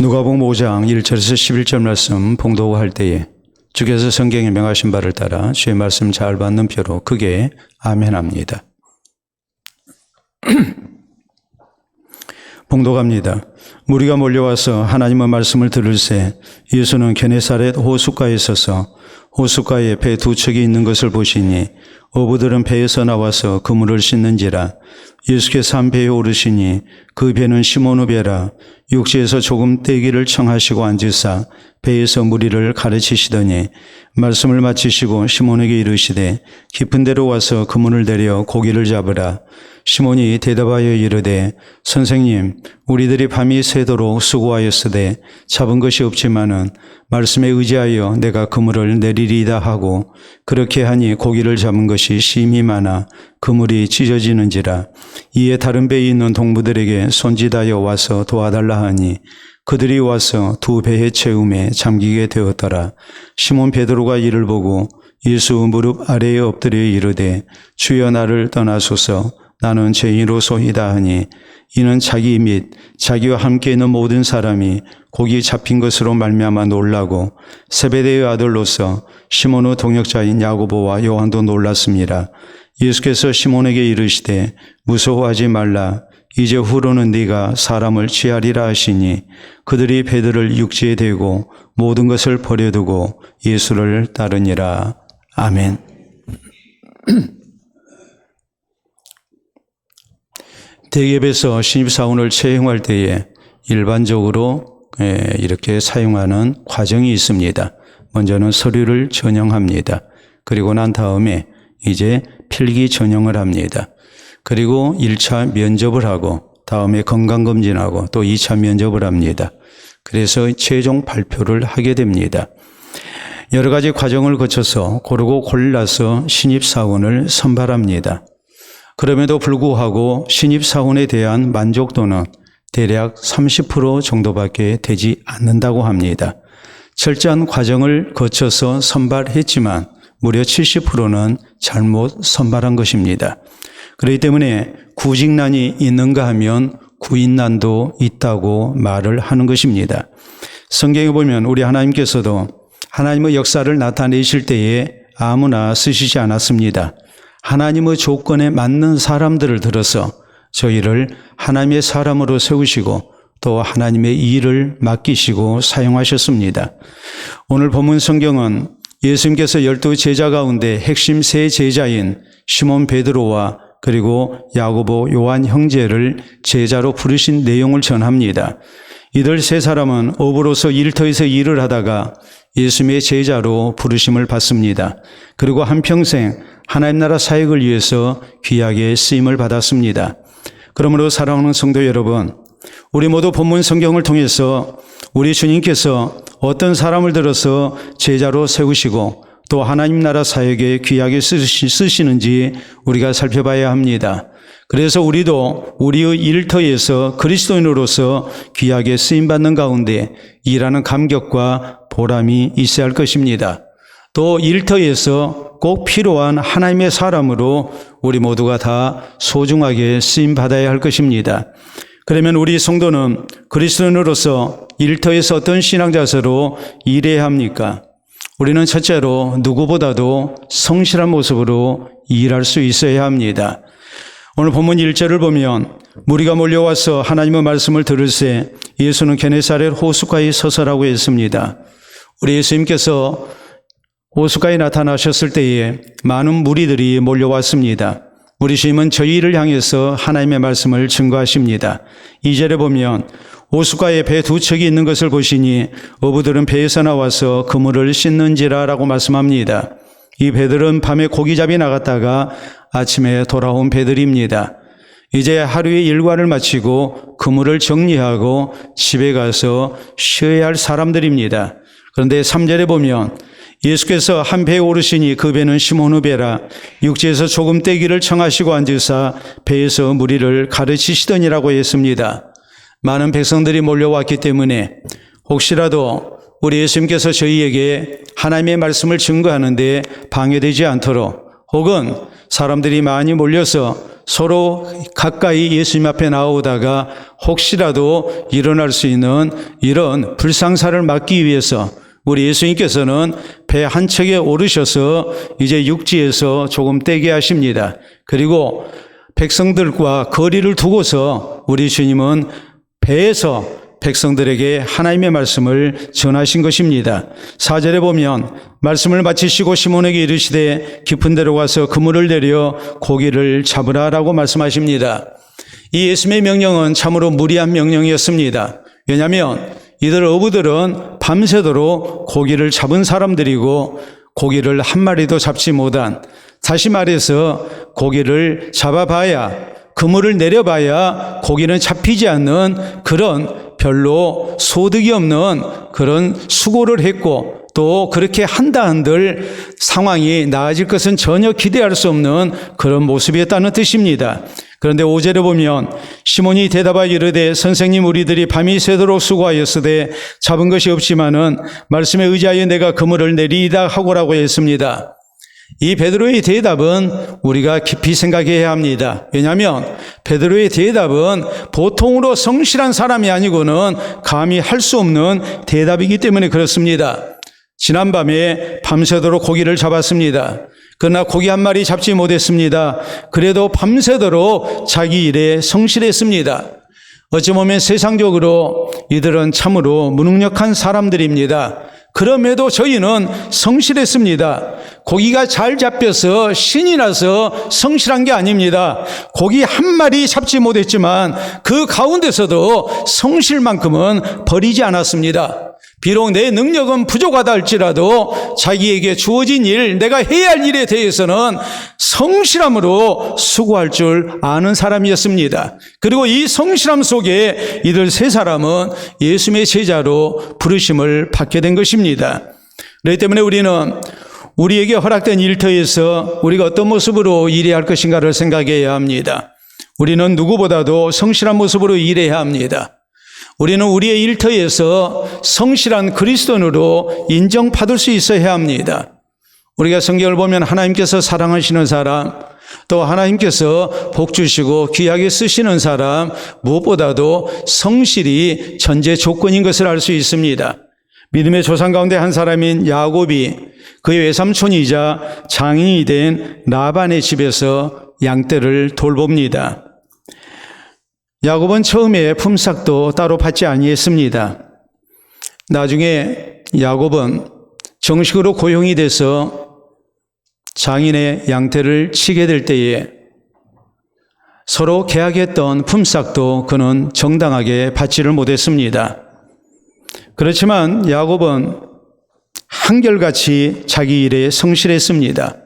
누가복음 5장 1절에서 11절 말씀 봉독할 때에 주께서 성경에 명하신 바를 따라 주의 말씀 잘 받는 표로 크게 아멘합니다. 봉독합니다. 무리가 몰려와서 하나님의 말씀을 들을새 예수는 게네사렛 호숫가에 서서 호숫가에 배 두 척이 있는 것을 보시니 어부들은 배에서 나와서 그물을 씻는지라. 예수께서 한 배에 오르시니 그 배는 시몬의 배라. 육지에서 조금 떼기를 청하시고 앉으사 배에서 무리를 가르치시더니 말씀을 마치시고 시몬에게 이르시되 깊은 데로 와서 그물을 내려 고기를 잡으라. 시몬이 대답하여 이르되 선생님, 우리들이 밤이 새도록 수고하였으되 잡은 것이 없지만은 말씀에 의지하여 내가 그물을 내리리이다 하고 그렇게 하니 고기를 잡은 것이 심히 많아 그물이 찢어지는지라. 이에 다른 배에 있는 동무들에게 손짓하여 와서 도와달라 하니 그들이 와서 두 배의 채움에 잠기게 되었더라. 시몬 베드로가 이를 보고 예수 무릎 아래에 엎드려 이르되 주여 나를 떠나소서 나는 죄인으로소이다 하니 이는 자기 및 자기와 함께 있는 모든 사람이 고기 잡힌 것으로 말미암아 놀라고 세베대의 아들로서 시몬의 동역자인 야고보와 요한도 놀랐습니다. 예수께서 시몬에게 이르시되 무서워하지 말라. 이제 후로는 네가 사람을 취하리라 하시니 그들이 배들을 육지에 대고 모든 것을 버려두고 예수를 따르니라. 아멘. 대기업에서 신입사원을 채용할 때에 일반적으로 이렇게 사용하는 과정이 있습니다. 먼저는 서류를 전형합니다. 그리고 난 다음에 이제 필기 전형을 합니다. 그리고 1차 면접을 하고 다음에 건강검진하고 또 2차 면접을 합니다. 그래서 최종 발표를 하게 됩니다. 여러 가지 과정을 거쳐서 고르고 골라서 신입사원을 선발합니다. 그럼에도 불구하고 신입사원에 대한 만족도는 대략 30% 정도밖에 되지 않는다고 합니다. 철저한 과정을 거쳐서 선발했지만 무려 70%는 잘못 선발한 것입니다. 그렇기 때문에 구직난이 있는가 하면 구인난도 있다고 말을 하는 것입니다. 성경에 보면 우리 하나님께서도 하나님의 역사를 나타내실 때에 아무나 쓰시지 않았습니다. 하나님의 조건에 맞는 사람들을 들어서 저희를 하나님의 사람으로 세우시고 또 하나님의 일을 맡기시고 사용하셨습니다. 오늘 본문 성경은 예수님께서 12 제자 가운데 핵심 세 제자인 시몬 베드로와 그리고 야고보 요한 형제를 제자로 부르신 내용을 전합니다. 이들 세 사람은 어부로서 일터에서 일을 하다가 예수님의 제자로 부르심을 받습니다. 그리고 한평생 하나님 나라 사역을 위해서 귀하게 쓰임을 받았습니다. 그러므로 사랑하는 성도 여러분, 우리 모두 본문 성경을 통해서 우리 주님께서 어떤 사람을 들어서 제자로 세우시고 또 하나님 나라 사역에 귀하게 쓰시는지 우리가 살펴봐야 합니다. 그래서 우리도 우리의 일터에서 그리스도인으로서 귀하게 쓰임받는 가운데 일하는 감격과 보람이 있어야 할 것입니다. 또 일터에서 꼭 필요한 하나님의 사람으로 우리 모두가 다 소중하게 쓰임받아야 할 것입니다. 그러면 우리 성도는 그리스도인으로서 일터에서 어떤 신앙자세로 일해야 합니까? 우리는 첫째로 누구보다도 성실한 모습으로 일할 수 있어야 합니다. 오늘 본문 1절을 보면 무리가 몰려와서 하나님의 말씀을 들을새 예수는 게네사렛 호숫가에 서서라고 했습니다. 우리 예수님께서 호숫가에 나타나셨을 때에 많은 무리들이 몰려왔습니다. 우리 주님은 저희를 향해서 하나님의 말씀을 증거하십니다. 2절에 보면 호숫가에 배 두 척이 있는 것을 보시니 어부들은 배에서 나와서 그물을 씻는지라라고 말씀합니다. 이 배들은 밤에 고기잡이 나갔다가 아침에 돌아온 배들입니다. 이제 하루의 일과를 마치고 그물을 정리하고 집에 가서 쉬어야 할 사람들입니다. 그런데 3절에 보면 예수께서 한 배에 오르시니 그 배는 시몬의 배라. 육지에서 조금 떼기를 청하시고 앉으사 배에서 무리를 가르치시더니라고 했습니다. 많은 백성들이 몰려왔기 때문에 혹시라도 우리 예수님께서 저희에게 하나님의 말씀을 증거하는데 방해되지 않도록 혹은 사람들이 많이 몰려서 서로 가까이 예수님 앞에 나오다가 혹시라도 일어날 수 있는 이런 불상사를 막기 위해서 우리 예수님께서는 배 한 척에 오르셔서 이제 육지에서 조금 떼게 하십니다. 그리고 백성들과 거리를 두고서 우리 주님은 배에서 백성들에게 하나님의 말씀을 전하신 것입니다. 4절에 보면 말씀을 마치시고 시몬에게 이르시되 깊은 데로 가서 그물을 내려 고기를 잡으라라고 말씀하십니다. 이 예수님의 명령은 참으로 무리한 명령이었습니다. 왜냐하면 이들 어부들은 밤새도록 고기를 잡은 사람들이고 고기를 한 마리도 잡지 못한, 다시 말해서 고기를 잡아봐야, 그물을 내려봐야 고기는 잡히지 않는 그런 별로 소득이 없는 그런 수고를 했고, 또 그렇게 한다 한들 상황이 나아질 것은 전혀 기대할 수 없는 그런 모습이었다는 뜻입니다. 그런데 5절에 보면 시몬이 대답하여 이르되 선생님, 우리들이 밤이 새도록 수고하였으되 잡은 것이 없지만은 말씀에 의지하여 내가 그물을 내리이다 하고라고 했습니다. 이 베드로의 대답은 우리가 깊이 생각해야 합니다. 왜냐하면 베드로의 대답은 보통으로 성실한 사람이 아니고는 감히 할 수 없는 대답이기 때문에 그렇습니다. 지난밤에 밤새도록 고기를 잡았습니다. 그러나 고기 한 마리 잡지 못했습니다. 그래도 밤새도록 자기 일에 성실했습니다. 어찌 보면 세상적으로 이들은 참으로 무능력한 사람들입니다. 그럼에도 저희는 성실했습니다. 고기가 잘 잡혀서 신이 나서 성실한 게 아닙니다. 고기 한 마리 잡지 못했지만 그 가운데서도 성실만큼은 버리지 않았습니다. 비록 내 능력은 부족하다 할지라도 자기에게 주어진 일, 내가 해야 할 일에 대해서는 성실함으로 수고할 줄 아는 사람이었습니다. 그리고 이 성실함 속에 이들 세 사람은 예수님의 제자로 부르심을 받게 된 것입니다. 그렇기 때문에 우리는 우리에게 허락된 일터에서 우리가 어떤 모습으로 일해야 할 것인가를 생각해야 합니다. 우리는 누구보다도 성실한 모습으로 일해야 합니다. 우리는 우리의 일터에서 성실한 그리스도인으로 인정받을 수 있어야 합니다. 우리가 성경을 보면 하나님께서 사랑하시는 사람, 또 하나님께서 복 주시고 귀하게 쓰시는 사람, 무엇보다도 성실이 전제 조건인 것을 알 수 있습니다. 믿음의 조상 가운데 한 사람인 야곱이 그의 외삼촌이자 장인이 된 라반의 집에서 양떼를 돌봅니다. 야곱은 처음에 품삯도 따로 받지 아니했습니다. 나중에 야곱은 정식으로 고용이 돼서 장인의 양떼를 치게 될 때에 서로 계약했던 품삯도 그는 정당하게 받지를 못했습니다. 그렇지만 야곱은 한결같이 자기 일에 성실했습니다.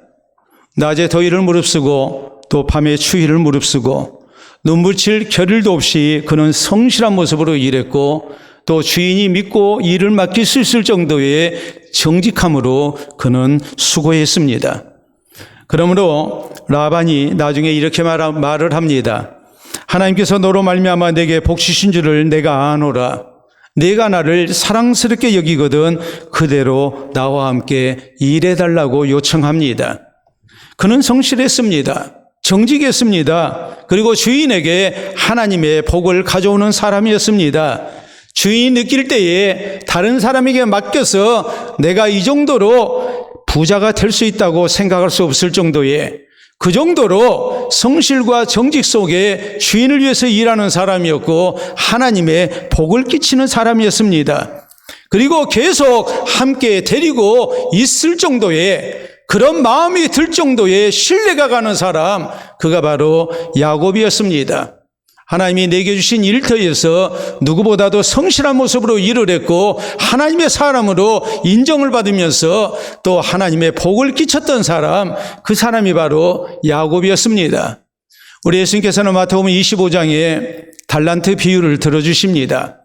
낮에 더위를 무릅쓰고 또 밤에 추위를 무릅쓰고 눈부칠 겨를도 없이 그는 성실한 모습으로 일했고, 또 주인이 믿고 일을 맡길 수 있을 정도의 정직함으로 그는 수고했습니다. 그러므로 라반이 나중에 이렇게 말을 합니다. 하나님께서 너로 말미암아 내게 복 주신 줄을 내가 아노라. 내가 나를 사랑스럽게 여기거든 그대로 나와 함께 일해달라고 요청합니다. 그는 성실했습니다. 정직했습니다. 그리고 주인에게 하나님의 복을 가져오는 사람이었습니다. 주인이 느낄 때에 다른 사람에게 맡겨서 내가 이 정도로 부자가 될 수 있다고 생각할 수 없을 정도의, 그 정도로 성실과 정직 속에 주인을 위해서 일하는 사람이었고 하나님의 복을 끼치는 사람이었습니다. 그리고 계속 함께 데리고 있을 정도의, 그런 마음이 들 정도의 신뢰가 가는 사람, 그가 바로 야곱이었습니다. 하나님이 내게 주신 일터에서 누구보다도 성실한 모습으로 일을 했고 하나님의 사람으로 인정을 받으면서 또 하나님의 복을 끼쳤던 사람, 그 사람이 바로 야곱이었습니다. 우리 예수님께서는 마태복음 25장에 달란트 비유를 들어주십니다.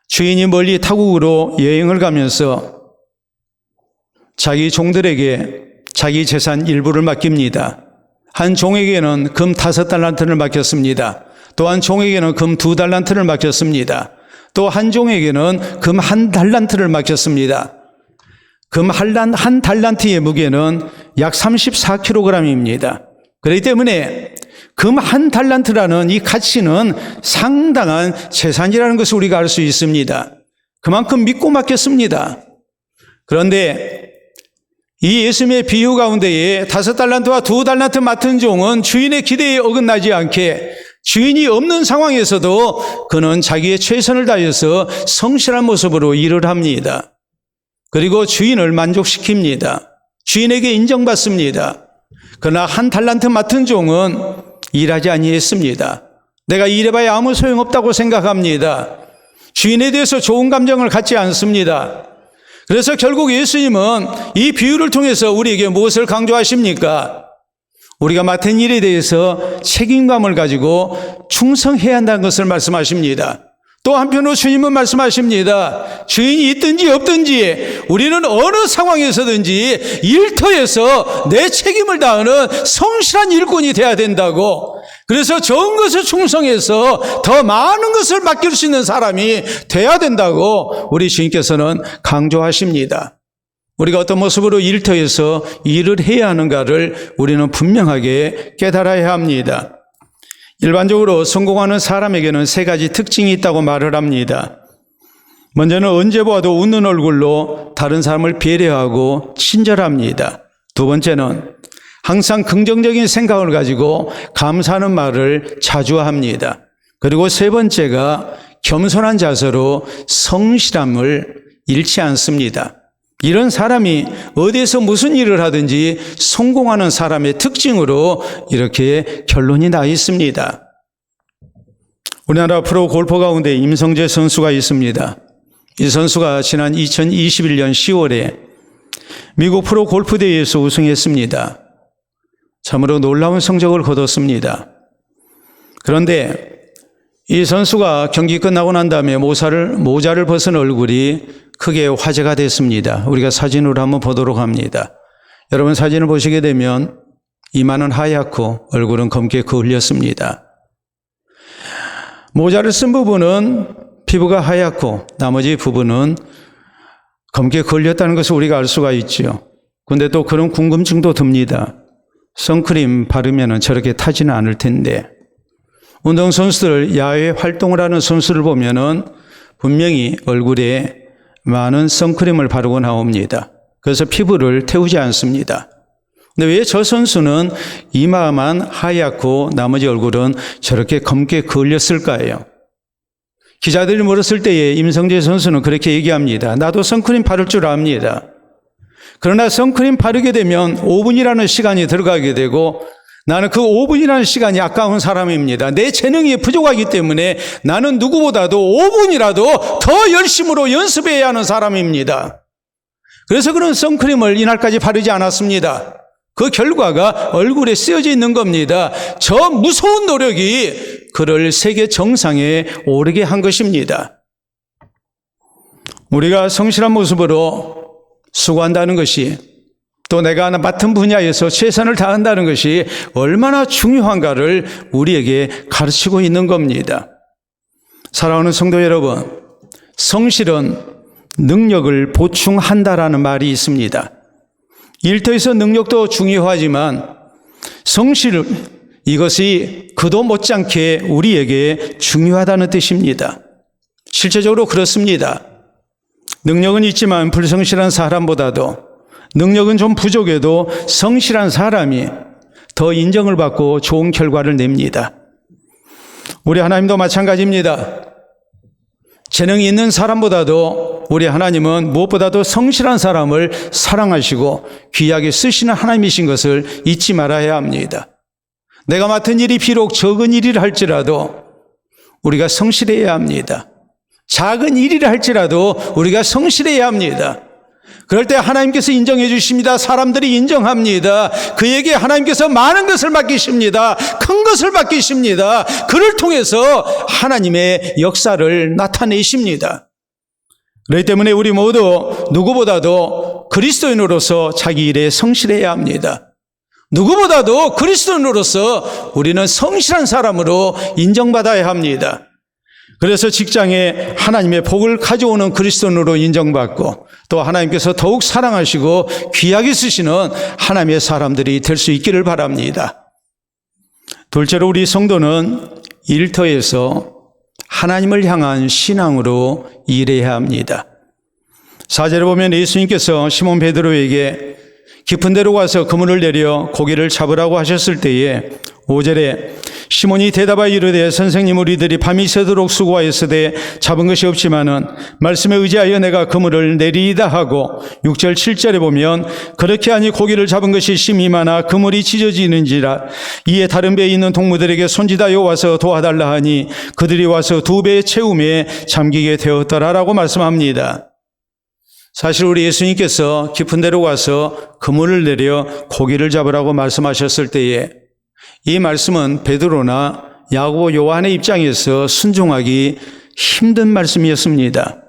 주인이 멀리 타국으로 여행을 가면서 자기 종들에게 자기 재산 일부를 맡깁니다. 한 종에게는 금 5달란트를 맡겼습니다. 또 한 종에게는 금 2달란트를 맡겼습니다. 또 한 종에게는 금 1달란트를 맡겼습니다. 금 한 달란트의 무게는 약 34kg입니다. 그렇기 때문에 금 한 달란트라는 이 가치는 상당한 재산이라는 것을 우리가 알 수 있습니다. 그만큼 믿고 맡겼습니다. 그런데 이 예수님의 비유 가운데에 5달란트와 2달란트 맡은 종은 주인의 기대에 어긋나지 않게 주인이 없는 상황에서도 그는 자기의 최선을 다해서 성실한 모습으로 일을 합니다. 그리고 주인을 만족시킵니다. 주인에게 인정받습니다. 그러나 1달란트 맡은 종은 일하지 아니했습니다. 내가 일해봐야 아무 소용없다고 생각합니다. 주인에 대해서 좋은 감정을 갖지 않습니다. 그래서 결국 예수님은 이 비유를 통해서 우리에게 무엇을 강조하십니까? 우리가 맡은 일에 대해서 책임감을 가지고 충성해야 한다는 것을 말씀하십니다. 또 한편으로 주님은 말씀하십니다. 주인이 있든지 없든지 우리는 어느 상황에서든지 일터에서 내 책임을 다하는 성실한 일꾼이 돼야 된다고. 그래서 좋은 것을 충성해서 더 많은 것을 맡길 수 있는 사람이 돼야 된다고 우리 주님께서는 강조하십니다. 우리가 어떤 모습으로 일터에서 일을 해야 하는가를 우리는 분명하게 깨달아야 합니다. 일반적으로 성공하는 사람에게는 3가지 특징이 있다고 말을 합니다. 먼저는 언제 보아도 웃는 얼굴로 다른 사람을 배려하고 친절합니다. 2번째는 항상 긍정적인 생각을 가지고 감사하는 말을 자주 합니다. 그리고 3번째가 겸손한 자세로 성실함을 잃지 않습니다. 이런 사람이 어디에서 무슨 일을 하든지 성공하는 사람의 특징으로 이렇게 결론이 나 있습니다. 우리나라 프로 골퍼 가운데 임성재 선수가 있습니다. 이 선수가 지난 2021년 10월에 미국 프로 골프 대회에서 우승했습니다. 참으로 놀라운 성적을 거뒀습니다. 그런데 이 선수가 경기 끝나고 난 다음에 모자를 벗은 얼굴이 크게 화제가 됐습니다. 우리가 사진으로 한번 보도록 합니다. 여러분 사진을 보시게 되면 이마는 하얗고 얼굴은 검게 그을렸습니다. 모자를 쓴 부분은 피부가 하얗고 나머지 부분은 검게 그을렸다는 것을 우리가 알 수가 있죠. 그런데 또 그런 궁금증도 듭니다. 선크림 바르면 저렇게 타지는 않을 텐데 운동선수들, 야외 활동을 하는 선수를 보면은 분명히 얼굴에 많은 선크림을 바르고 나옵니다. 그래서 피부를 태우지 않습니다. 근데 왜 저 선수는 이마만 하얗고 나머지 얼굴은 저렇게 검게 그을렸을까요? 기자들이 물었을 때에 임성재 선수는 그렇게 얘기합니다. 나도 선크림 바를 줄 압니다. 그러나 선크림 바르게 되면 5분이라는 시간이 들어가게 되고 나는 그 5분이라는 시간이 아까운 사람입니다. 내 재능이 부족하기 때문에 나는 누구보다도 5분이라도 더 열심으로 연습해야 하는 사람입니다. 그래서 그런 선크림을 이날까지 바르지 않았습니다. 그 결과가 얼굴에 쓰여져 있는 겁니다. 저 무서운 노력이 그를 세계 정상에 오르게 한 것입니다. 우리가 성실한 모습으로 수고한다는 것이 또 내가 맡은 분야에서 최선을 다한다는 것이 얼마나 중요한가를 우리에게 가르치고 있는 겁니다. 사랑하는 성도 여러분, 성실은 능력을 보충한다라는 말이 있습니다. 일터에서 능력도 중요하지만 성실, 이것이 그도 못지않게 우리에게 중요하다는 뜻입니다. 실제적으로 그렇습니다. 능력은 있지만 불성실한 사람보다도 능력은 좀 부족해도 성실한 사람이 더 인정을 받고 좋은 결과를 냅니다. 우리 하나님도 마찬가지입니다. 재능이 있는 사람보다도 우리 하나님은 무엇보다도 성실한 사람을 사랑하시고 귀하게 쓰시는 하나님이신 것을 잊지 말아야 합니다. 내가 맡은 일이 비록 적은 일이라 할지라도 우리가 성실해야 합니다. 작은 일이라 할지라도 우리가 성실해야 합니다. 그럴 때 하나님께서 인정해 주십니다. 사람들이 인정합니다. 그에게 하나님께서 많은 것을 맡기십니다. 큰 것을 맡기십니다. 그를 통해서 하나님의 역사를 나타내십니다. 그렇기 때문에 우리 모두 누구보다도 그리스도인으로서 자기 일에 성실해야 합니다. 누구보다도 그리스도인으로서 우리는 성실한 사람으로 인정받아야 합니다. 그래서 직장에 하나님의 복을 가져오는 그리스도인으로 인정받고 또 하나님께서 더욱 사랑하시고 귀하게 쓰시는 하나님의 사람들이 될 수 있기를 바랍니다. 둘째로 우리 성도는 일터에서 하나님을 향한 신앙으로 일해야 합니다. 4절에 보면 예수님께서 시몬 베드로에게 깊은 데로 가서 그물을 내려 고기를 잡으라고 하셨을 때에 5절에 시몬이 대답하여 이르되 선생님 우리들이 밤이 새도록 수고하였으되 잡은 것이 없지만은 말씀에 의지하여 내가 그물을 내리이다 하고 6절 7절에 보면 그렇게 하니 고기를 잡은 것이 심히 많아 그물이 찢어지는지라 이에 다른 배에 있는 동무들에게 손짓하여 와서 도와달라 하니 그들이 와서 2배의 채움에 잠기게 되었더라라고 말씀합니다. 사실 우리 예수님께서 깊은 데로 가서 그물을 내려 고기를 잡으라고 말씀하셨을 때에 이 말씀은 베드로나 야고보 요한의 입장에서 순종하기 힘든 말씀이었습니다.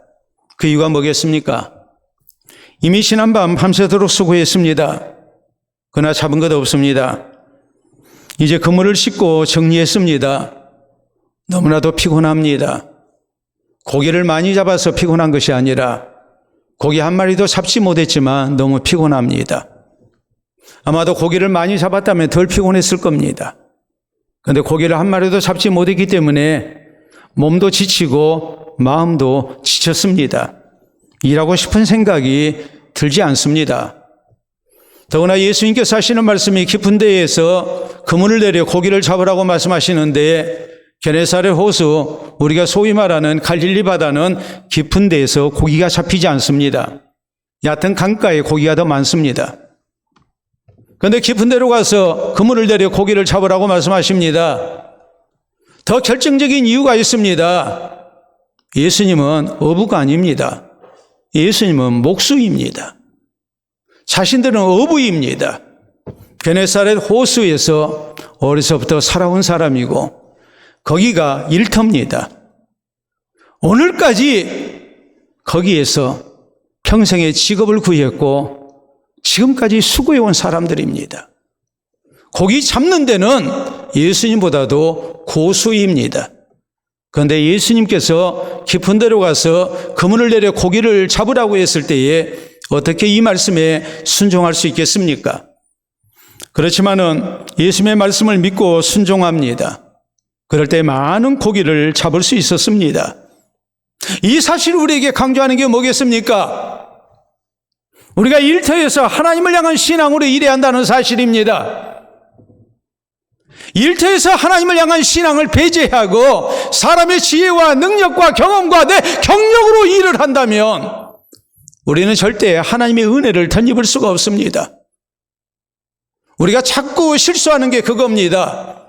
그 이유가 뭐겠습니까? 이미 지난밤 밤새도록 수고했습니다. 그러나 잡은 것 없습니다. 이제 그물을 싣고 정리했습니다. 너무나도 피곤합니다. 고기를 많이 잡아서 피곤한 것이 아니라 고기 한 마리도 잡지 못했지만 너무 피곤합니다. 아마도 고기를 많이 잡았다면 덜 피곤했을 겁니다. 그런데 고기를 한 마리도 잡지 못했기 때문에 몸도 지치고 마음도 지쳤습니다. 일하고 싶은 생각이 들지 않습니다. 더구나 예수님께서 하시는 말씀이 깊은 데에서 그물을 내려 고기를 잡으라고 말씀하시는데 게네사렛 호수, 우리가 소위 말하는 갈릴리 바다는 깊은 데에서 고기가 잡히지 않습니다. 얕은 강가에 고기가 더 많습니다. 그런데 깊은 데로 가서 그물을 내려 고기를 잡으라고 말씀하십니다. 더 결정적인 이유가 있습니다. 예수님은 어부가 아닙니다. 예수님은 목수입니다. 자신들은 어부입니다. 게네사렛 호수에서 어려서부터 살아온 사람이고 거기가 일터입니다. 오늘까지 거기에서 평생의 직업을 구했고 지금까지 수고해온 사람들입니다. 고기 잡는 데는 예수님보다도 고수입니다. 그런데 예수님께서 깊은 데로 가서 그물을 내려 고기를 잡으라고 했을 때에 어떻게 이 말씀에 순종할 수 있겠습니까? 그렇지만은 예수님의 말씀을 믿고 순종합니다. 그럴 때 많은 고기를 잡을 수 있었습니다. 이 사실을 우리에게 강조하는 게 뭐겠습니까? 우리가 일터에서 하나님을 향한 신앙으로 일해야 한다는 사실입니다. 일터에서 하나님을 향한 신앙을 배제하고 사람의 지혜와 능력과 경험과 내 경력으로 일을 한다면 우리는 절대 하나님의 은혜를 덧입을 수가 없습니다. 우리가 자꾸 실수하는 게 그겁니다.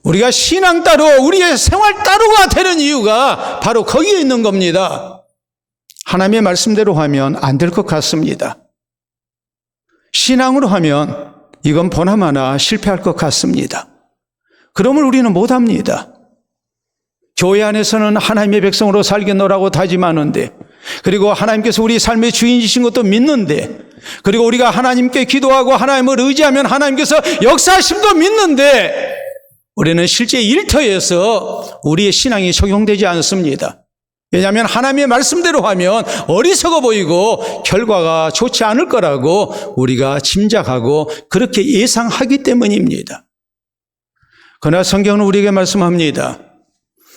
우리가 신앙 따로 우리의 생활 따로가 되는 이유가 바로 거기에 있는 겁니다. 하나님의 말씀대로 하면 안 될 것 같습니다. 신앙으로 하면 이건 보나마나 실패할 것 같습니다. 그러면 우리는 못합니다. 교회 안에서는 하나님의 백성으로 살겠노라고 다짐하는데, 그리고 하나님께서 우리 삶의 주인이신 것도 믿는데, 그리고 우리가 하나님께 기도하고 하나님을 의지하면 하나님께서 역사하심도 믿는데, 우리는 실제 일터에서 우리의 신앙이 적용되지 않습니다. 왜냐하면 하나님의 말씀대로 하면 어리석어 보이고 결과가 좋지 않을 거라고 우리가 짐작하고 그렇게 예상하기 때문입니다. 그러나 성경은 우리에게 말씀합니다.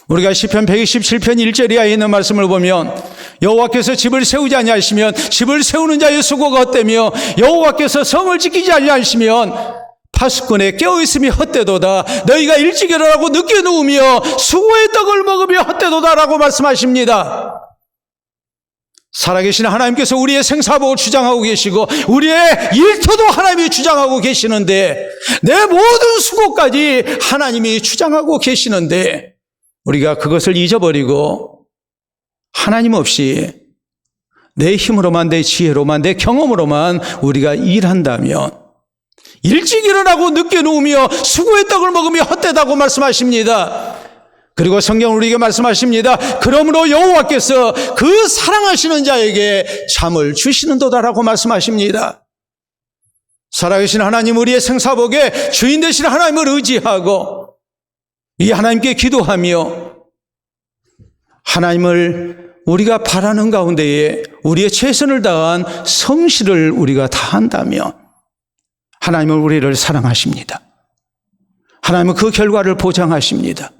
우리가 시편 127편 1절 이하에 있는 말씀을 보면 여호와께서 집을 세우지 아니하시면 집을 세우는 자의 수고가 헛되며 여호와께서 성을 지키지 아니하시면 파수꾼에 깨어있음이 헛되도다. 너희가 일찍 일어나고 늦게 누우며 수고의 떡을 먹으며 헛되도다라고 말씀하십니다. 살아계신 하나님께서 우리의 생사복을 주장하고 계시고 우리의 일터도 하나님이 주장하고 계시는데, 내 모든 수고까지 하나님이 주장하고 계시는데 우리가 그것을 잊어버리고 하나님 없이 내 힘으로만, 내 지혜로만, 내 경험으로만 우리가 일한다면 일찍 일어나고 늦게 누우며 수고의 떡을 먹으며 헛되다고 말씀하십니다. 그리고 성경은 우리에게 말씀하십니다. 그러므로 여호와께서 그 사랑하시는 자에게 잠을 주시는도다라고 말씀하십니다. 살아계신 하나님, 우리의 생사복의 주인 되신 하나님을 의지하고 이 하나님께 기도하며 하나님을 우리가 바라는 가운데에 우리의 최선을 다한 성실을 우리가 다한다면 하나님은 우리를 사랑하십니다. 하나님은 그 결과를 보장하십니다.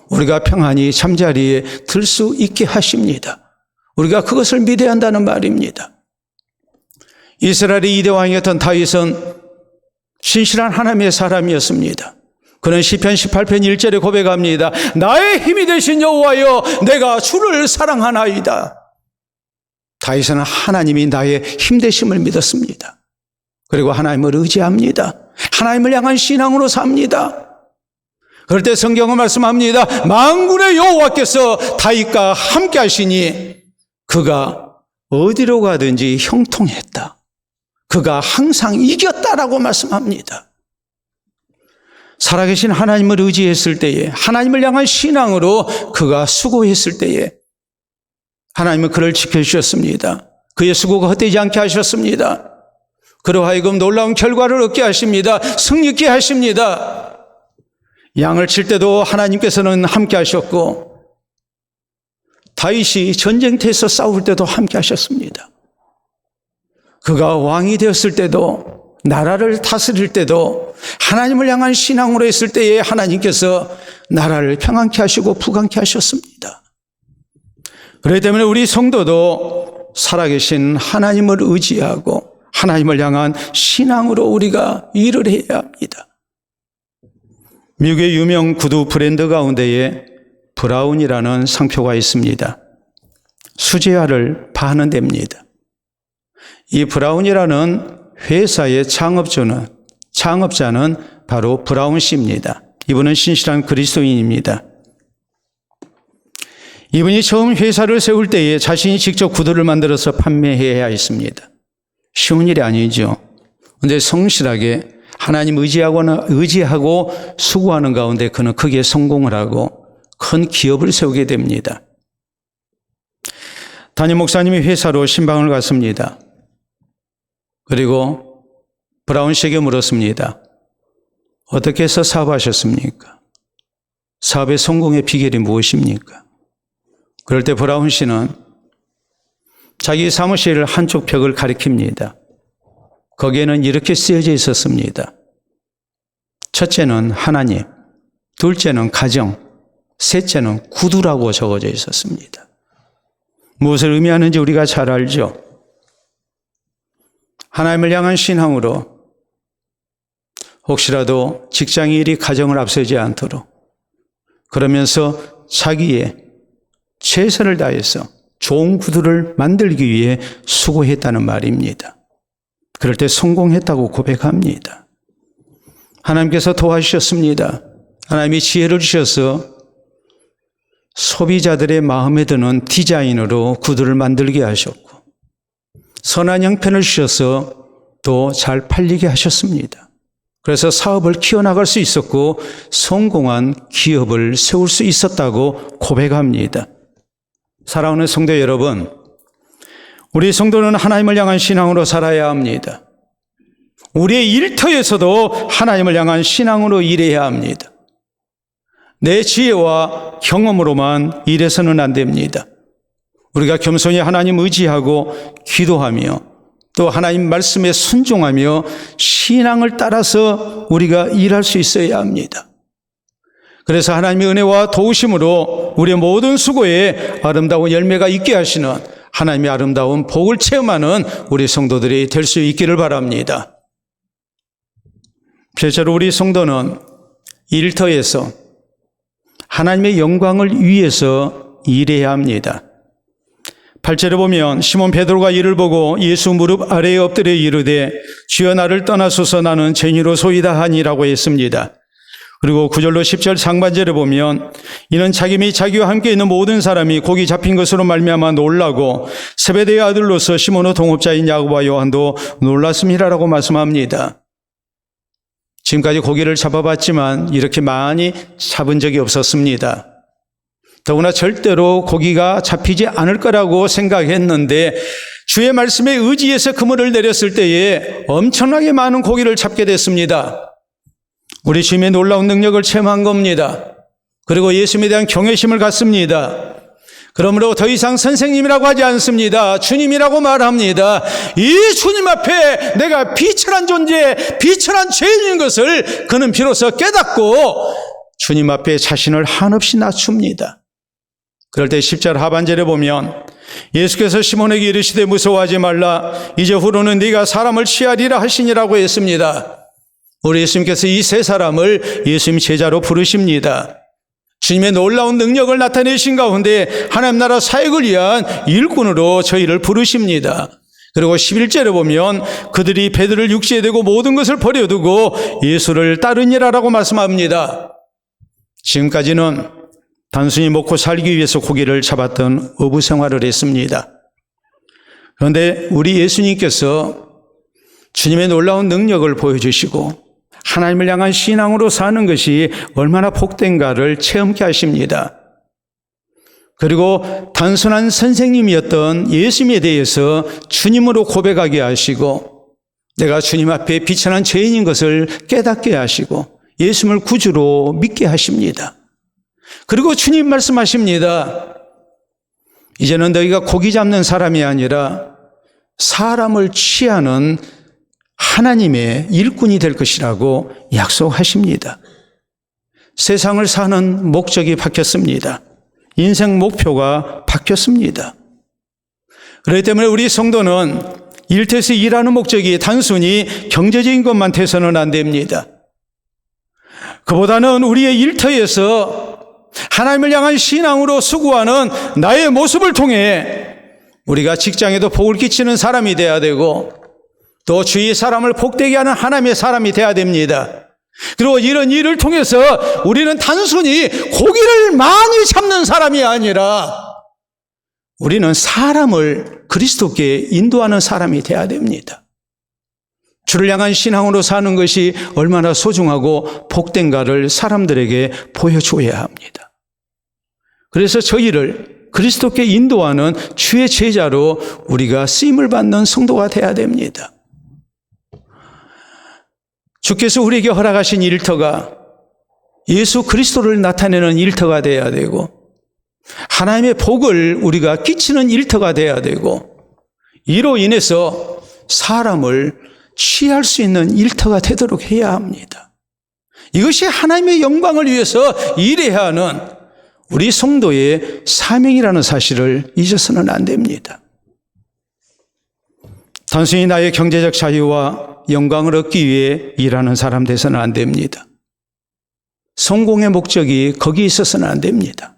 우리가 평안히 잠자리에 들 수 있게 하십니다. 우리가 그것을 믿어야 한다는 말입니다. 이스라엘의 2대 왕이었던 다윗은 신실한 하나님의 사람이었습니다. 그는 시편 18편 1절에 고백합니다. 나의 힘이 되신 여호와여, 내가 주를 사랑하나이다. 다윗은 하나님이 나의 힘 되심을 믿었습니다. 그리고 하나님을 의지합니다. 하나님을 향한 신앙으로 삽니다. 그럴 때 성경은 말씀합니다. 만군의 여호와께서 다윗과 함께 하시니 그가 어디로 가든지 형통했다. 그가 항상 이겼다라고 말씀합니다. 살아계신 하나님을 의지했을 때에, 하나님을 향한 신앙으로 그가 수고했을 때에 하나님은 그를 지켜주셨습니다. 그의 수고가 헛되지 않게 하셨습니다. 그로 하여금 놀라운 결과를 얻게 하십니다. 승리케 하십니다. 양을 칠 때도 하나님께서는 함께 하셨고, 다윗이 전쟁터에서 싸울 때도 함께 하셨습니다. 그가 왕이 되었을 때도, 나라를 다스릴 때도 하나님을 향한 신앙으로 했을 때에 하나님께서 나라를 평안케 하시고 부강케 하셨습니다. 그렇기 때문에 우리 성도도 살아계신 하나님을 의지하고 하나님을 향한 신앙으로 우리가 일을 해야 합니다. 미국의 유명 구두 브랜드 가운데에 브라운이라는 상표가 있습니다. 수제화를 파는 데입니다. 이 브라운이라는 회사의 창업자는 바로 브라운 씨입니다. 이분은 신실한 그리스도인입니다. 이분이 처음 회사를 세울 때에 자신이 직접 구두를 만들어서 판매해야 했습니다. 쉬운 일이 아니죠. 그런데 성실하게 하나님 의지하고 수고하는 가운데 그는 크게 성공을 하고 큰 기업을 세우게 됩니다. 담임 목사님이 회사로 신방을 갔습니다. 그리고 브라운 씨에게 물었습니다. 어떻게 해서 사업하셨습니까? 사업의 성공의 비결이 무엇입니까? 그럴 때 브라운 씨는 자기 사무실 한쪽 벽을 가리킵니다. 거기에는 이렇게 쓰여져 있었습니다. 첫째는 하나님, 둘째는 가정, 셋째는 구두라고 적어져 있었습니다. 무엇을 의미하는지 우리가 잘 알죠? 하나님을 향한 신앙으로 혹시라도 직장 일이 가정을 앞서지 않도록 그러면서 자기의 최선을 다해서 좋은 구두를 만들기 위해 수고했다는 말입니다. 그럴 때 성공했다고 고백합니다. 하나님께서 도와주셨습니다. 하나님이 지혜를 주셔서 소비자들의 마음에 드는 디자인으로 구두를 만들게 하셨고 선한 형편을 주셔서 또 잘 팔리게 하셨습니다. 그래서 사업을 키워나갈 수 있었고 성공한 기업을 세울 수 있었다고 고백합니다. 사랑하는 성도 여러분, 우리 성도는 하나님을 향한 신앙으로 살아야 합니다. 우리의 일터에서도 하나님을 향한 신앙으로 일해야 합니다. 내 지혜와 경험으로만 일해서는 안 됩니다. 우리가 겸손히 하나님 의지하고 기도하며 또 하나님 말씀에 순종하며 신앙을 따라서 우리가 일할 수 있어야 합니다. 그래서 하나님의 은혜와 도우심으로 우리의 모든 수고에 아름다운 열매가 있게 하시는 하나님의 아름다운 복을 체험하는 우리 성도들이 될 수 있기를 바랍니다. 실제로 우리 성도는 일터에서 하나님의 영광을 위해서 일해야 합니다. 8절에 보면 시몬 베드로가 이를 보고 예수 무릎 아래에 엎드려 이르되 주여 나를 떠나소서 나는 죄인으로소이다 하니라고 했습니다. 그리고 9절로 10절 상반절에 보면 이는 자기 및 자기와 함께 있는 모든 사람이 고기 잡힌 것으로 말미암아 놀라고 세베대의 아들로서 시몬의 동업자인 야고보와 요한도 놀랐음이라고 말씀합니다. 지금까지 고기를 잡아봤지만 이렇게 많이 잡은 적이 없었습니다. 더구나 절대로 고기가 잡히지 않을 거라고 생각했는데 주의 말씀에 의지해서 그물을 내렸을 때에 엄청나게 많은 고기를 잡게 됐습니다. 우리 주님의 놀라운 능력을 체험한 겁니다. 그리고 예수님에 대한 경외심을 갖습니다. 그러므로 더 이상 선생님이라고 하지 않습니다. 주님이라고 말합니다. 이 주님 앞에 내가 비천한 존재, 비천한 죄인인 것을 그는 비로소 깨닫고 주님 앞에 자신을 한없이 낮춥니다. 그럴 때 10절 하반절에 보면 예수께서 시몬에게 이르시되 무서워하지 말라. 이제 후로는 네가 사람을 취하리라 하시니라고 했습니다. 우리 예수님께서 이 세 사람을 예수님 제자로 부르십니다. 주님의 놀라운 능력을 나타내신 가운데 하나님 나라 사역을 위한 일꾼으로 저희를 부르십니다. 그리고 11절에 보면 그들이 배들을 육지에 대고 모든 것을 버려두고 예수를 따르니라라고 말씀합니다. 지금까지는 단순히 먹고 살기 위해서 고기를 잡았던 어부 생활을 했습니다. 그런데 우리 예수님께서 주님의 놀라운 능력을 보여주시고 하나님을 향한 신앙으로 사는 것이 얼마나 복된가를 체험케 하십니다. 그리고 단순한 선생님이었던 예수님에 대해서 주님으로 고백하게 하시고 내가 주님 앞에 비천한 죄인인 것을 깨닫게 하시고 예수님을 구주로 믿게 하십니다. 그리고 주님 말씀하십니다. 이제는 너희가 고기 잡는 사람이 아니라 사람을 취하는 하나님의 일꾼이 될 것이라고 약속하십니다. 세상을 사는 목적이 바뀌었습니다. 인생 목표가 바뀌었습니다. 그렇기 때문에 우리 성도는 일터에서 일하는 목적이 단순히 경제적인 것만 돼서는 안 됩니다. 그보다는 우리의 일터에서 하나님을 향한 신앙으로 수고하는 나의 모습을 통해 우리가 직장에도 복을 끼치는 사람이 돼야 되고 또 주위 사람을 복되게 하는 하나님의 사람이 돼야 됩니다. 그리고 이런 일을 통해서 우리는 단순히 고기를 많이 잡는 사람이 아니라 우리는 사람을 그리스도께 인도하는 사람이 돼야 됩니다. 주를 향한 신앙으로 사는 것이 얼마나 소중하고 복된가를 사람들에게 보여줘야 합니다. 그래서 저희를 그리스도께 인도하는 주의 제자로 우리가 쓰임을 받는 성도가 돼야 됩니다. 주께서 우리에게 허락하신 일터가 예수 그리스도를 나타내는 일터가 돼야 되고 하나님의 복을 우리가 끼치는 일터가 돼야 되고 이로 인해서 사람을 취할 수 있는 일터가 되도록 해야 합니다. 이것이 하나님의 영광을 위해서 일해야 하는 우리 성도의 사명이라는 사실을 잊어서는 안 됩니다. 단순히 나의 경제적 자유와 영광을 얻기 위해 일하는 사람 돼서는 안 됩니다. 성공의 목적이 거기 있어서는 안 됩니다.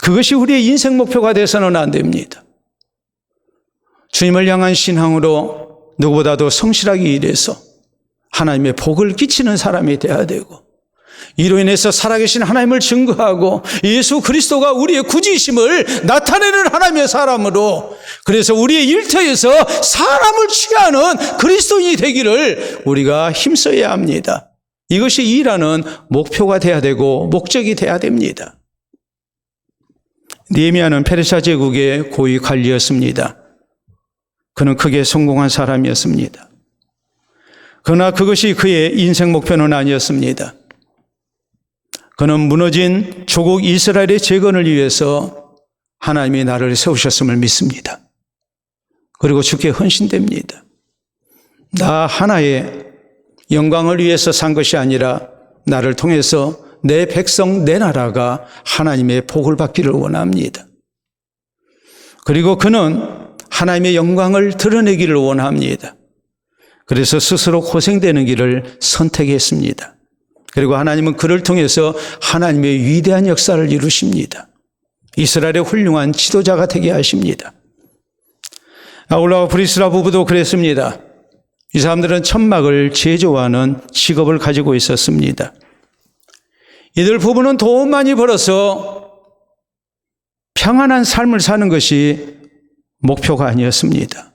그것이 우리의 인생 목표가 돼서는 안 됩니다. 주님을 향한 신앙으로 누구보다도 성실하게 일해서 하나님의 복을 끼치는 사람이 돼야 되고 이로 인해서 살아계신 하나님을 증거하고 예수 그리스도가 우리의 구주이심을 나타내는 하나님의 사람으로 그래서 우리의 일터에서 사람을 취하는 그리스도인이 되기를 우리가 힘써야 합니다. 이것이 일하는 목표가 돼야 되고 목적이 돼야 됩니다. 느헤미야는 페르시아 제국의 고위 관리였습니다. 그는 크게 성공한 사람이었습니다. 그러나 그것이 그의 인생 목표는 아니었습니다. 그는 무너진 조국 이스라엘의 재건을 위해서 하나님이 나를 세우셨음을 믿습니다. 그리고 주께 헌신됩니다. 나 하나의 영광을 위해서 산 것이 아니라 나를 통해서 내 백성, 내 나라가 하나님의 복을 받기를 원합니다. 그리고 그는 하나님의 영광을 드러내기를 원합니다. 그래서 스스로 고생되는 길을 선택했습니다. 그리고 하나님은 그를 통해서 하나님의 위대한 역사를 이루십니다. 이스라엘의 훌륭한 지도자가 되게 하십니다. 아울라와 브리스라 부부도 그랬습니다. 이 사람들은 천막을 제조하는 직업을 가지고 있었습니다. 이들 부부는 돈 많이 벌어서 평안한 삶을 사는 것이 목표가 아니었습니다.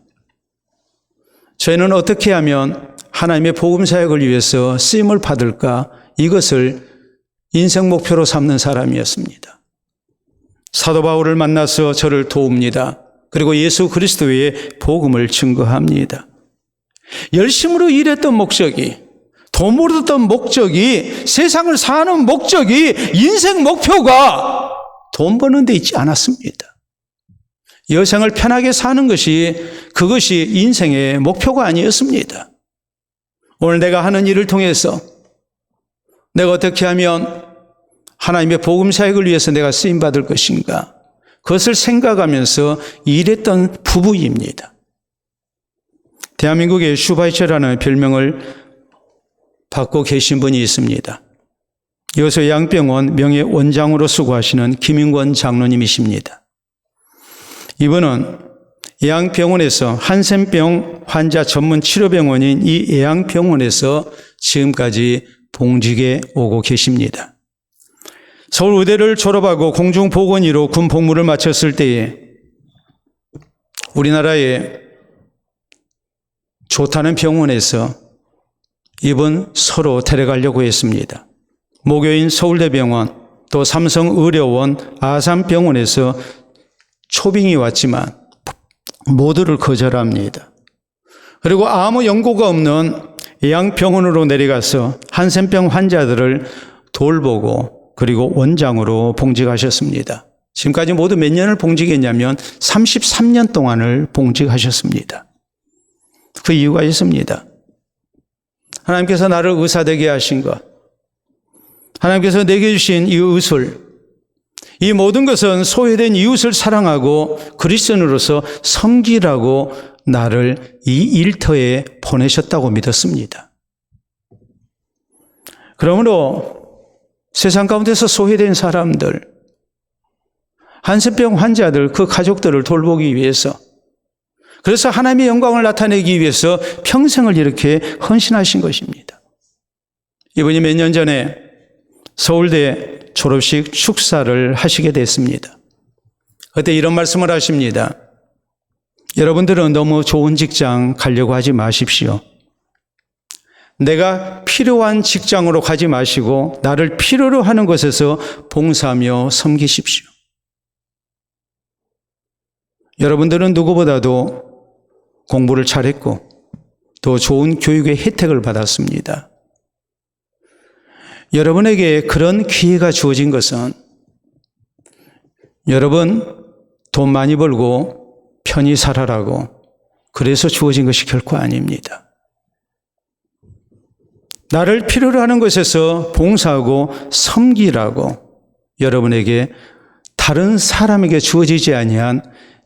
저희는 어떻게 하면 하나님의 복음 사역을 위해서 쓰임을 받을까? 이것을 인생 목표로 삼는 사람이었습니다. 사도 바울을 만나서 저를 도웁니다. 그리고 예수 그리스도의 복음을 증거합니다. 열심으로 일했던 목적이, 돈 벌었던 목적이, 세상을 사는 목적이, 인생 목표가 돈 버는 데 있지 않았습니다. 여생을 편하게 사는 그것이 인생의 목표가 아니었습니다. 오늘 내가 하는 일을 통해서 내가 어떻게 하면 하나님의 복음 사역을 위해서 내가 쓰임받을 것인가, 그것을 생각하면서 일했던 부부입니다. 대한민국에 슈바이처라는 별명을 받고 계신 분이 있습니다. 여수 요양병원 명예원장으로 수고하시는 김인권 장로님이십니다. 이분은 요양병원에서 한센병 환자 전문 치료병원인 이 요양병원에서 지금까지 봉직에 오고 계십니다. 서울의대를 졸업하고 공중보건의로 군 복무를 마쳤을 때에 우리나라에 좋다는 병원에서 이분 서로 데려가려고 했습니다. 모교인 서울대병원, 또 삼성의료원, 아산병원에서 초빙이 왔지만 모두를 거절합니다. 그리고 아무 연고가 없는 요양병원으로 내려가서 한센병 환자들을 돌보고 그리고 원장으로 봉직하셨습니다. 지금까지 모두 몇 년을 봉직했냐면 33년 동안을 봉직하셨습니다. 그 이유가 있습니다. 하나님께서 나를 의사 되게 하신 것, 하나님께서 내게 주신 이 의술, 이 모든 것은 소외된 이웃을 사랑하고 그리스도인으로서 섬기라고 나를 이 일터에 보내셨다고 믿었습니다. 그러므로 세상 가운데서 소외된 사람들, 한센병 환자들, 그 가족들을 돌보기 위해서, 그래서 하나님의 영광을 나타내기 위해서 평생을 이렇게 헌신하신 것입니다. 이분이 몇 년 전에 서울대 졸업식 축사를 하시게 됐습니다. 그때 이런 말씀을 하십니다. 여러분들은 너무 좋은 직장 가려고 하지 마십시오. 내가 필요한 직장으로 가지 마시고 나를 필요로 하는 것에서 봉사하며 섬기십시오. 여러분들은 누구보다도 공부를 잘했고 또 좋은 교육의 혜택을 받았습니다. 여러분에게 그런 기회가 주어진 것은 여러분 돈 많이 벌고 편히 살아라고 그래서 주어진 것이 결코 아닙니다. 나를 필요로 하는 것에서 봉사하고 섬기라고 여러분에게 다른 사람에게 주어지지 아니한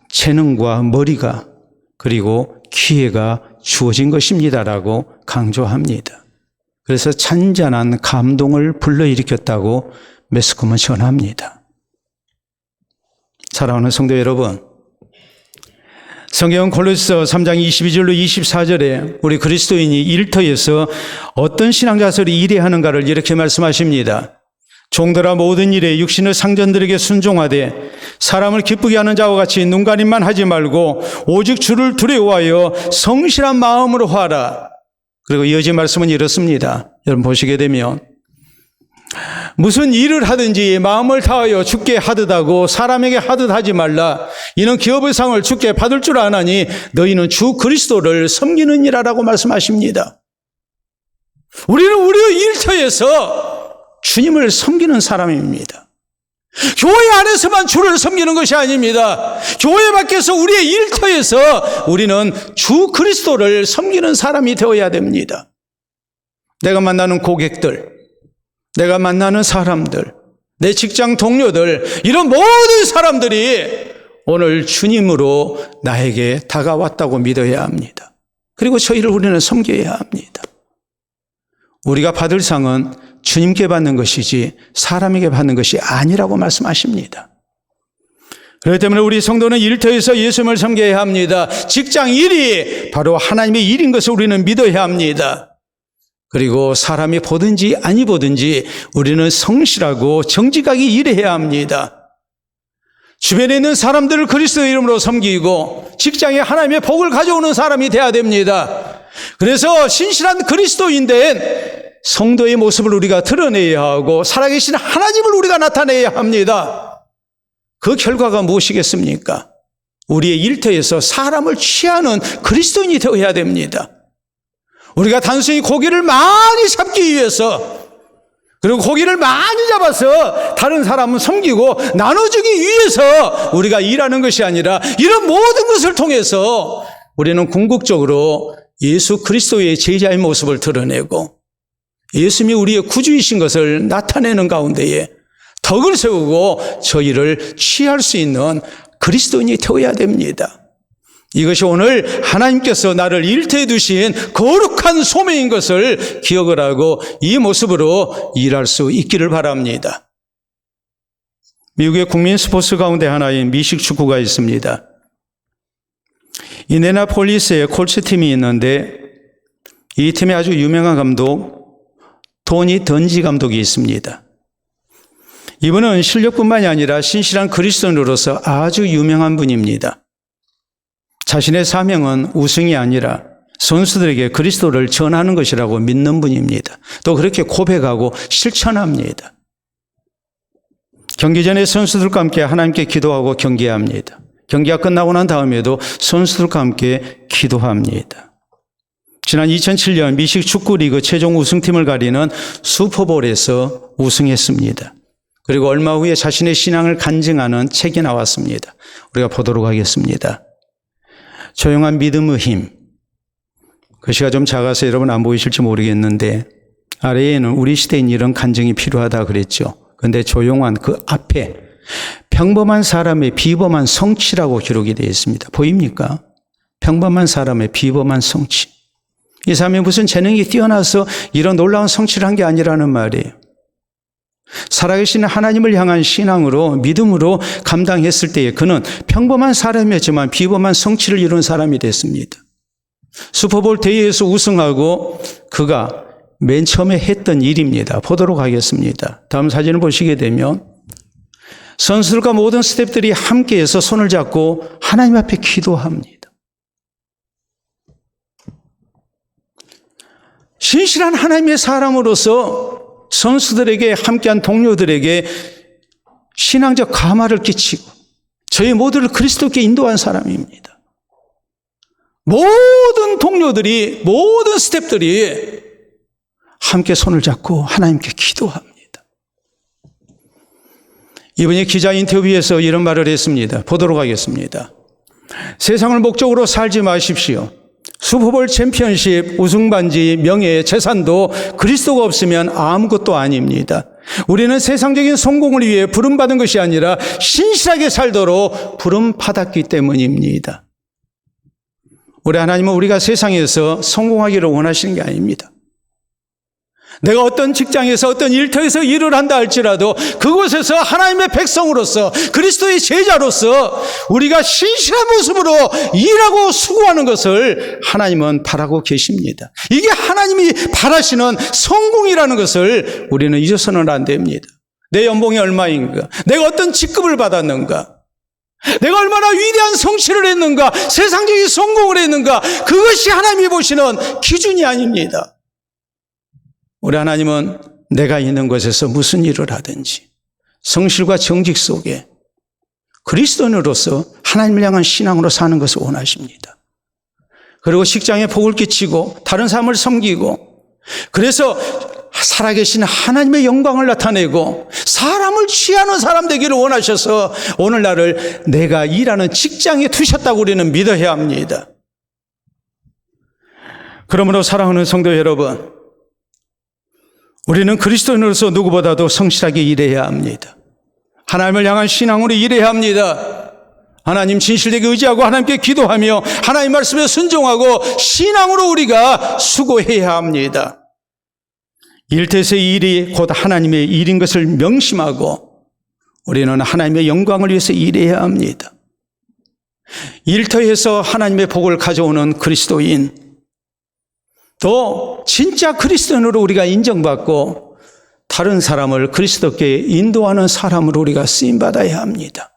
재능과 머리가 그리고 기회가 주어진 것입니다라고 강조합니다. 그래서 잔잔한 감동을 불러일으켰다고 매스컴은 전합니다. 사랑하는 성도 여러분, 성경 골로새서 3장 22절로 24절에 우리 그리스도인이 일터에서 어떤 신앙자설이 일해야 하는가를 이렇게 말씀하십니다. 종들아 모든 일에 육신의 상전들에게 순종하되 사람을 기쁘게 하는 자와 같이 눈가림만 하지 말고 오직 주를 두려워하여 성실한 마음으로 하라. 그리고 이어진 말씀은 이렇습니다. 여러분 보시게 되면 무슨 일을 하든지 마음을 다하여 주께 하듯 하고 사람에게 하듯 하지 말라. 이는 기업의 상을 주께 받을 줄 아나니 너희는 주 그리스도를 섬기는 이라라고 말씀하십니다. 우리는 우리의 일터에서 주님을 섬기는 사람입니다. 교회 안에서만 주를 섬기는 것이 아닙니다. 교회 밖에서 우리의 일터에서 우리는 주 그리스도를 섬기는 사람이 되어야 됩니다. 내가 만나는 고객들, 내가 만나는 사람들, 내 직장 동료들, 이런 모든 사람들이 오늘 주님으로 나에게 다가왔다고 믿어야 합니다. 그리고 저희를 우리는 섬겨야 합니다. 우리가 받을 상은 주님께 받는 것이지 사람에게 받는 것이 아니라고 말씀하십니다. 그렇기 때문에 우리 성도는 일터에서 예수님을 섬겨야 합니다. 직장 일이 바로 하나님의 일인 것을 우리는 믿어야 합니다. 그리고 사람이 보든지 아니 보든지 우리는 성실하고 정직하게 일해야 합니다. 주변에 있는 사람들을 그리스도의 이름으로 섬기고 직장에 하나님의 복을 가져오는 사람이 되어야 됩니다. 그래서 신실한 그리스도인된 성도의 모습을 우리가 드러내야 하고 살아계신 하나님을 우리가 나타내야 합니다. 그 결과가 무엇이겠습니까? 우리의 일터에서 사람을 취하는 그리스도인이 되어야 됩니다. 우리가 단순히 고기를 많이 잡기 위해서 그리고 고기를 많이 잡아서 다른 사람은 섬기고 나눠주기 위해서 우리가 일하는 것이 아니라 이런 모든 것을 통해서 우리는 궁극적으로 예수 그리스도의 제자의 모습을 드러내고 예수님이 우리의 구주이신 것을 나타내는 가운데에 덕을 세우고 저희를 취할 수 있는 그리스도인이 되어야 됩니다. 이것이 오늘 하나님께서 나를 일터에 두신 거룩한 소명인 것을 기억을 하고 이 모습으로 일할 수 있기를 바랍니다. 미국의 국민 스포츠 가운데 하나인 미식 축구가 있습니다. 인디애나폴리스에 콜츠 팀이 있는데 이 팀에 아주 유명한 감독 토니 던지 감독이 있습니다. 이분은 실력뿐만이 아니라 신실한 그리스도인으로서 아주 유명한 분입니다. 자신의 사명은 우승이 아니라 선수들에게 그리스도를 전하는 것이라고 믿는 분입니다. 또 그렇게 고백하고 실천합니다. 경기 전에 선수들과 함께 하나님께 기도하고 경기합니다. 경기가 끝나고 난 다음에도 선수들과 함께 기도합니다. 지난 2007년 미식 축구 리그 최종 우승팀을 가리는 슈퍼볼에서 우승했습니다. 그리고 얼마 후에 자신의 신앙을 간증하는 책이 나왔습니다. 우리가 보도록 하겠습니다. 조용한 믿음의 힘. 글씨가 좀 작아서 여러분 안 보이실지 모르겠는데 아래에는 우리 시대인 이런 간증이 필요하다 그랬죠. 그런데 조용한 그 앞에 평범한 사람의 비범한 성취라고 기록이 되어 있습니다. 보입니까? 평범한 사람의 비범한 성취. 이 사람이 무슨 재능이 뛰어나서 이런 놀라운 성취를 한 게 아니라는 말이에요. 살아계신 하나님을 향한 신앙으로 믿음으로 감당했을 때에 그는 평범한 사람이었지만 비범한 성취를 이룬 사람이 됐습니다. 슈퍼볼 대회에서 우승하고 그가 맨 처음에 했던 일입니다. 보도록 하겠습니다. 다음 사진을 보시게 되면 선수들과 모든 스태프들이 함께해서 손을 잡고 하나님 앞에 기도합니다. 신실한 하나님의 사람으로서 선수들에게 함께한 동료들에게 신앙적 감화를 끼치고 저희 모두를 그리스도께 인도한 사람입니다. 모든 동료들이 모든 스태프들이 함께 손을 잡고 하나님께 기도합니다. 이번에 기자 인터뷰에서 이런 말을 했습니다. 보도록 하겠습니다. 세상을 목적으로 살지 마십시오. 슈퍼볼 챔피언십, 우승반지, 명예, 재산도 그리스도가 없으면 아무것도 아닙니다. 우리는 세상적인 성공을 위해 부름받은 것이 아니라 신실하게 살도록 부름받았기 때문입니다. 우리 하나님은 우리가 세상에서 성공하기를 원하시는 게 아닙니다. 내가 어떤 직장에서 어떤 일터에서 일을 한다 할지라도 그곳에서 하나님의 백성으로서 그리스도의 제자로서 우리가 신실한 모습으로 일하고 수고하는 것을 하나님은 바라고 계십니다. 이게 하나님이 바라시는 성공이라는 것을 우리는 잊어서는 안 됩니다. 내 연봉이 얼마인가? 내가 어떤 직급을 받았는가? 내가 얼마나 위대한 성취를 했는가? 세상적인 성공을 했는가? 그것이 하나님이 보시는 기준이 아닙니다. 우리 하나님은 내가 있는 곳에서 무슨 일을 하든지 성실과 정직 속에 그리스도인으로서 하나님을 향한 신앙으로 사는 것을 원하십니다. 그리고 직장에 복을 끼치고 다른 사람을 섬기고 그래서 살아계신 하나님의 영광을 나타내고 사람을 취하는 사람 되기를 원하셔서 오늘날을 내가 일하는 직장에 두셨다고 우리는 믿어야 합니다. 그러므로 사랑하는 성도 여러분, 우리는 그리스도인으로서 누구보다도 성실하게 일해야 합니다. 하나님을 향한 신앙으로 일해야 합니다. 하나님 진실되게 의지하고 하나님께 기도하며 하나님 말씀에 순종하고 신앙으로 우리가 수고해야 합니다. 일터에서의 일이 곧 하나님의 일인 것을 명심하고 우리는 하나님의 영광을 위해서 일해야 합니다. 일터에서 하나님의 복을 가져오는 그리스도인, 또 진짜 그리스도인으로 우리가 인정받고 다른 사람을 그리스도께 인도하는 사람으로 우리가 쓰임받아야 합니다.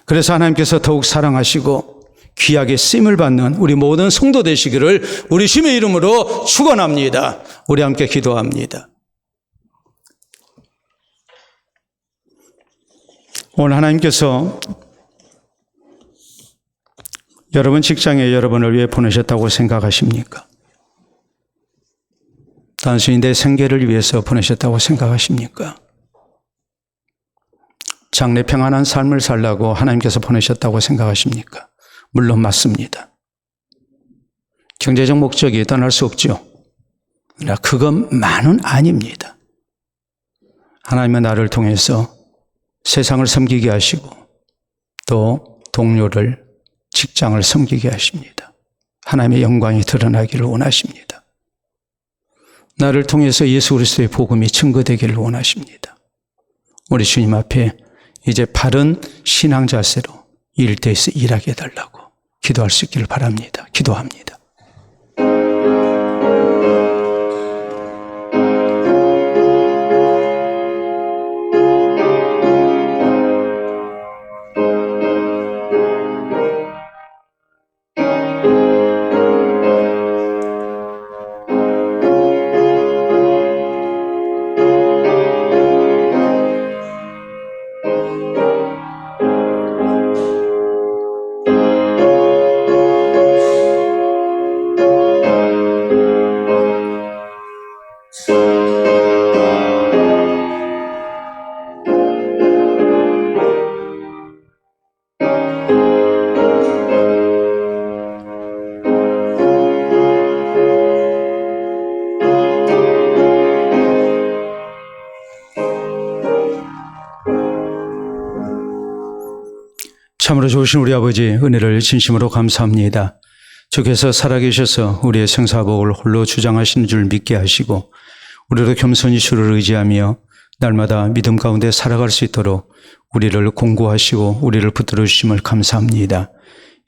그래서 하나님께서 더욱 사랑하시고 귀하게 쓰임을 받는 우리 모든 성도 되시기를 우리 주님의 이름으로 축원합니다. 우리 함께 기도합니다. 오늘 하나님께서 여러분 직장에 여러분을 위해 보내셨다고 생각하십니까? 단순히 내 생계를 위해서 보내셨다고 생각하십니까? 장래 평안한 삶을 살라고 하나님께서 보내셨다고 생각하십니까? 물론 맞습니다. 경제적 목적이 떠날 수 없죠. 그러나 그것만은 아닙니다. 하나님은 나를 통해서 세상을 섬기게 하시고 또 동료를, 직장을 섬기게 하십니다. 하나님의 영광이 드러나기를 원하십니다. 나를 통해서 예수 그리스도의 복음이 증거되기를 원하십니다. 우리 주님 앞에 이제 바른 신앙 자세로 일터에서 일하게 해달라고 기도할 수 있기를 바랍니다. 기도합니다. 참으로 좋으신 우리 아버지, 은혜를 진심으로 감사합니다. 주께서 살아계셔서 우리의 생사복을 홀로 주장하시는 줄 믿게 하시고 우리도 겸손히 주를 의지하며 날마다 믿음 가운데 살아갈 수 있도록 우리를 공고하시고 우리를 붙들어 주심을 감사합니다.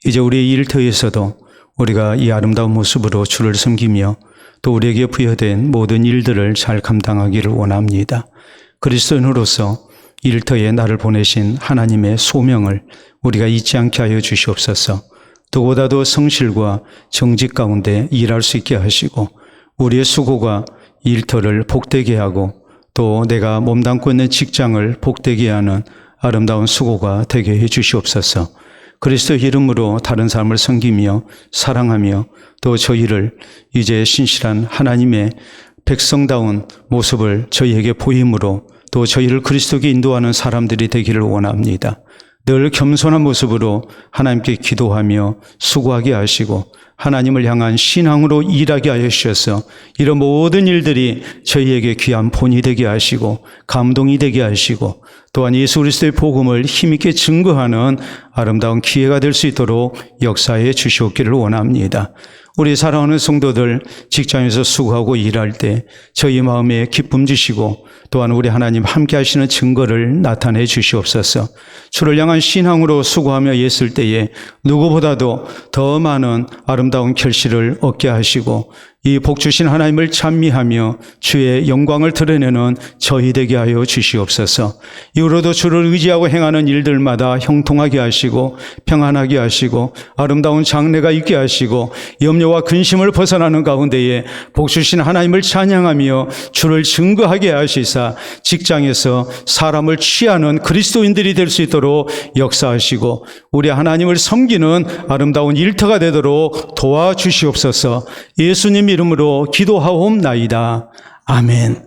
이제 우리의 일터에서도 우리가 이 아름다운 모습으로 주를 섬기며 또 우리에게 부여된 모든 일들을 잘 감당하기를 원합니다. 그리스도인으로서 일터에 나를 보내신 하나님의 소명을 우리가 잊지 않게 하여 주시옵소서. 누구보다도 성실과 정직 가운데 일할 수 있게 하시고 우리의 수고가 일터를 복되게 하고 또 내가 몸담고 있는 직장을 복되게 하는 아름다운 수고가 되게 해 주시옵소서. 그리스도의 이름으로 다른 사람을 섬기며 사랑하며 또 저희를 이제 신실한 하나님의 백성다운 모습을 저희에게 보임으로 또 저희를 그리스도께 인도하는 사람들이 되기를 원합니다. 늘 겸손한 모습으로 하나님께 기도하며 수고하게 하시고 하나님을 향한 신앙으로 일하게 하여 주셔서 이런 모든 일들이 저희에게 귀한 본이 되게 하시고 감동이 되게 하시고 또한 예수 그리스도의 복음을 힘있게 증거하는 아름다운 기회가 될 수 있도록 역사해 주시옵기를 원합니다. 우리 사랑하는 성도들 직장에서 수고하고 일할 때 저희 마음에 기쁨 주시고 또한 우리 하나님 함께 하시는 증거를 나타내 주시옵소서. 주를 향한 신앙으로 수고하며 있을 때에 누구보다도 더 많은 아름다운 결실을 얻게 하시고 이 복 주신 하나님을 찬미하며 주의 영광을 드러내는 저희 되게 하여 주시옵소서. 이후로도 주를 의지하고 행하는 일들마다 형통하게 하시고 평안하게 하시고 아름다운 장래가 있게 하시고 염려와 근심을 벗어나는 가운데에 복 주신 하나님을 찬양하며 주를 증거하게 하시사 직장에서 사람을 취하는 그리스도인들이 될 수 있도록 역사하시고 우리 하나님을 섬기는 아름다운 일터가 되도록 도와주시옵소서. 예수님 이름으로 기도하옵나이다. 아멘.